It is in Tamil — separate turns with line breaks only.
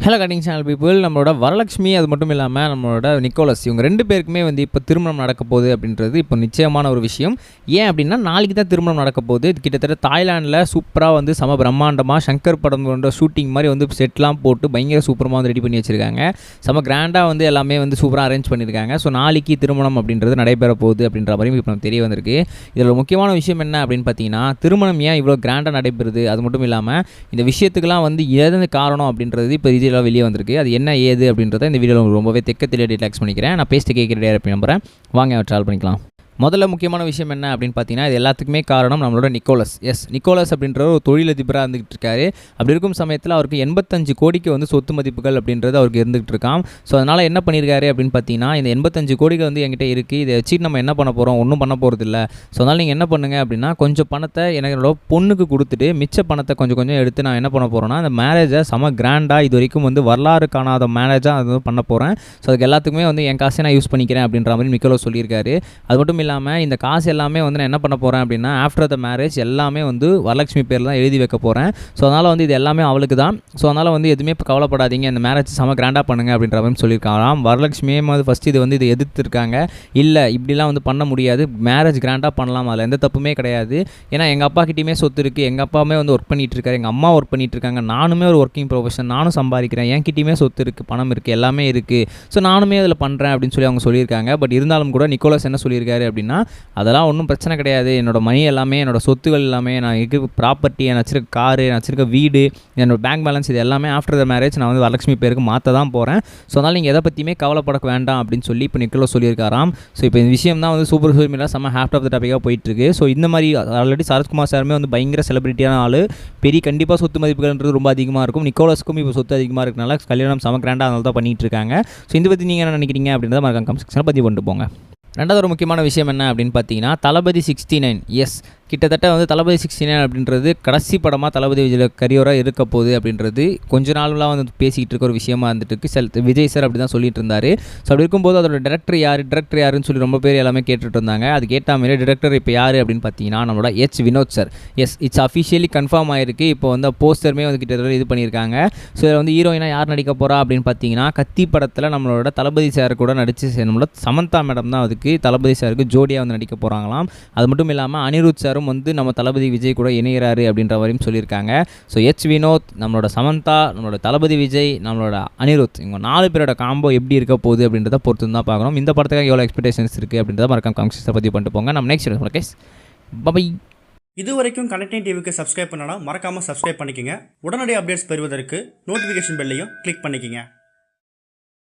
ஹலோ கட்டிங் சேனல் பீப்புள், நம்மளோட வரலட்சுமி அது மட்டும் இல்லாமல் நம்மளோட நிக்கோலஸ் இவங்க 2 பேருக்குமே இப்போ திருமணம் நடக்க போகுது அப்படின்றது இப்போ நிச்சயமான ஒரு விஷயம். ஏன் அப்படின்னா நாளைக்கு தான் திருமணம் நடக்க போகுது. இது கிட்டத்தட்ட தாய்லாண்டில் சூப்பராக சம பிரம்மாண்டமாக சங்கர் படம் கொண்ட ஷூட்டிங் மாதிரி செட்லாம் போட்டு பயங்கர சூப்பராக ரெடி பண்ணி வச்சுருக்காங்க. செம கிராண்டாக எல்லாமே சூப்பராக அரேஞ்ச் பண்ணியிருக்காங்க. ஸோ நாளைக்கு திருமணம் அப்படின்றது நடைபெற போகுது அப்படின்ற மாதிரி இப்போ தெரிய வந்திருக்கு. இதில் ஒரு முக்கியமான விஷயம் என்ன அப்படின்னு பார்த்தீங்கன்னா, திருமணம் ஏன் இவ்வளோ கிராண்டாக நடைபெறுது, அது மட்டும் இல்லாமல் இந்த விஷயத்துக்கெல்லாம் எது காரணம் அப்படின்றது இப்போ வெளியே வந்திருக்கு. அது என்ன ஏது அப்படின்றத இந்த வீடியோவில் ரொம்பவே தெளிவாக டீடெயில்ஸ் பண்ணிக்கிறேன். நான் பேசிட்டு கேட்குறேன் நம்புறேன். வாங்க ட்ராவல் பண்ணிக்கலாம். முதல்ல முக்கியமான விஷயம் என்ன அப்படின்னு பார்த்தீங்கன்னா, இது எல்லாத்துக்குமே காரணம் நம்மளோட நிக்கோலஸ். நிக்கோலஸ் அப்படின்ற ஒரு தொழிலதிபராக இருந்துகிட்டு இருக்காரு. அப்படி இருக்கும் சமயத்தில் அவருக்கு 85 கோடிக்கு சொத்து மதிப்புகள் அப்படின்றது அவருக்கு இருந்துகிட்டு இருக்கான். ஸோ அதனால் என்ன பண்ணியிருக்காரு அப்படின்னு பார்த்தீங்கன்னா, இந்த 85 கோடிக்கு என்கிட்ட இருக்குது, இதை வச்சு நம்ம என்ன பண்ண போகிறோம், ஒன்றும் பண்ண போகிறது இல்லை. ஸோ அதனால் நீங்கள் என்ன பண்ணுங்கள் அப்படின்னா, கொஞ்சம் பணத்தை என்னோட பொண்ணுக்கு கொடுத்துட்டு மிச்ச பணத்தை கொஞ்சம் எடுத்து நான் என்ன பண்ண போகிறேன்னா, அந்த மேரேஜை செம கிராண்டாக இது வரைக்கும் வரலாறு காணாத மேரேஜாக அது பண்ண போகிறேன். ஸோ அதுக்கு எல்லாத்துக்குமே என் காசை நான் யூஸ் பண்ணிக்கிறேன் அப்படின்ற மாதிரி நிக்கோலஸ் சொல்லியிருக்காரு. அது மட்டும் இல்லாமல் இந்த காசு எல்லாமே நான் என்ன பண்ண போகிறேன் அப்படின்னா, ஆஃப்டர் த மேரேஜ் எல்லாமே வரலட்சுமி பேரில் தான் எழுதி வைக்க போகிறேன். ஸோ அதனால் இது எல்லாமே அவளுக்கு தான். ஸோ அதனால் எதுவுமே கவலைப்படாதீங்க, இந்த மேரேஜ் செம கிராண்டாக பண்ணுங்கள் அப்படின்ற மாதிரி சொல்லியிருக்காராம். வரலட்சுமியே ஃபஸ்ட்டு இதை எதிர்த்துருக்காங்க. இல்லை இப்படிலாம் பண்ண முடியாது, மேரேஜ் கிராண்டாக பண்ணலாம், அதில் எந்த தப்புமே கிடையாது. ஏன்னா எங்கள் அப்பா கிட்டேயுமே சொத்து இருக்குது, எங்கள் அப்பாவுமே ஒர்க் பண்ணிகிட்டு இருக்காரு, எங்கள் அம்மா ஒர்க் பண்ணிகிட்டு இருக்காங்க, நானுமே ஒரு ஒர்க்கிங் ப்ரொஃபஷன், நானும் சம்பாதிக்கிறேன், என் கிட்டேயுமே சொத்து இருக்குது, பணம் இருக்குது, எல்லாமே இருக்குது. ஸோ நானுமே அதில் பண்ணுறேன் அப்படின்னு சொல்லி அவங்க சொல்லியிருக்காங்க. பட் இருந்தாலும் கூட நிக்கோலஸ் என்ன சொல்லியிருக்காரு அப்படின்னா, அதெல்லாம் ஒன்றும் பிரச்சனை கிடையாது, என்னோடய மணி எல்லாமே, என்னோடய சொத்துக்கள் எல்லாமே, நான் இருக்க ப்ராப்பர்ட்டி, நான் வச்சிருக்க காரு, நான் வச்சிருக்க வீடு, என்னோடய பேங்க் பேலன்ஸ், இது எல்லாமே ஆஃப்டர் த மேரேஜ் நான் வரலட்சுமி பேருக்கு மாற்ற தான் போகிறேன். ஸோ அதனால் நீங்கள் எதை பற்றியுமே கவலைப்பட வேண்டாம் அப்படின்னு சொல்லி இப்போ நிக்கோலஸ் சொல்லியிருக்காராம். ஸோ இப்போ இந்த விஷயம் தான் சூப்பர் மீடியா செம்ம ஹேப்ட் ஆஃப் த டாப்பிக்காக போயிட்டுருக்கு. ஸோ இந்த மாதிரி ஆல்ரெடி சரத்குமார் சாருமே பயங்கர செலிபிரிட்டியான ஆள், பெரிய கண்டிப்பாக சொத்து மதிப்புகள்ன்றது ரொம்ப அதிகமாக இருக்கும். நிக்கோலஸ்க்கும் இப்போ சொத்து அதிகமாக இருக்கனால கல்யாணம் செம கிராண்டாக அதனால தான் பண்ணிகிட்டு இருக்காங்க. ஸோ இதை பற்றி நீங்கள் என்ன நினைக்கிறீங்க அப்படின்றத மறக்காம கமெண்ட் செக்ஷனில் பதிவு பண்ணிட்டு போங்க. ரெண்டாவது ஒரு முக்கியமான விஷயம் என்ன அப்படின்னு பார்த்தீங்கன்னா, தளபதி 69 கிட்டத்தட்ட தளபதி 69 அப்படின்றது கடைசி படமாக தளபதி விஜய் கரியராக இருக்க போகுது அப்படின்றது கொஞ்ச நாளாக பேசிக்கிட்டு இருக்க ஒரு விஷயமா இருந்துட்டு விஜய் சார் அப்படி தான் சொல்லிட்டு இருந்தார். ஸோ அப்படி இருக்கும்போது அதோட டேரக்டர் யாருன்னு சொல்லி ரொம்ப பேர் எல்லாமே கேட்டுட்டு இருந்தாங்க. அது கேட்ட மாதிரி டேரக்டர் இப்போ யார் அப்படின்னு பார்த்தீங்கன்னா, நம்மளோட Vinod sir. It's officially confirm ஆகிருக்கு. இப்போ போஸ்டருமே கிட்டத்தட்ட இது பண்ணியிருக்காங்க. ஸோ இதில் ஹீரோயினாக யார் நடிக்க போகிறா அப்படின்னு பார்த்தீங்கன்னா, கத்தி படத்தில் நம்மளோட தளபதி சார் கூட நடித்து நம்மளோட சமந்தா மேடம் தான் அதுக்கு தளபதி சாருக்கு ஜோடியாக நடிக்க போகிறாங்களாம். அது மட்டும் இல்லாமல் அனிருத் சார் நம்ம தளபதி விஜய் கூட இணைகிறாரு அப்படின்ற வரையும் சொல்லியிருக்காங்க. ஸோ வினோத், நம்மளோட சமந்தா, நம்மளோட தளபதி விஜய், நம்மளோட அனிருத், இவங்க 4 பேரோட காம்போ எப்படி இருக்க போகுது அப்படின்றத பொறுத்து தான் பார்க்கணும். இந்த படத்துக்காக எவ்வளோ எக்ஸ்பெக்டேஷன்ஸ் இருக்குது அப்படின்றத மறக்காம கமெண்ட்ஸை பதிவு பண்ணிட்டு போங்க. நம்ம நெக்ஸ்ட் கேஸ் பை.
இது வரைக்கும் கனெக்டிங் டிவிக்கு சப்ஸ்கிரைப் பண்ணனா மறக்காமல் சப்ஸ்கிரைப் பண்ணிக்கங்க. உடனடி அப்டேட்ஸ் பெறுவதற்கு நோட்டிஃபிகேஷன் பெல்லையும் கிளிக் பண்ணிக்கங்க.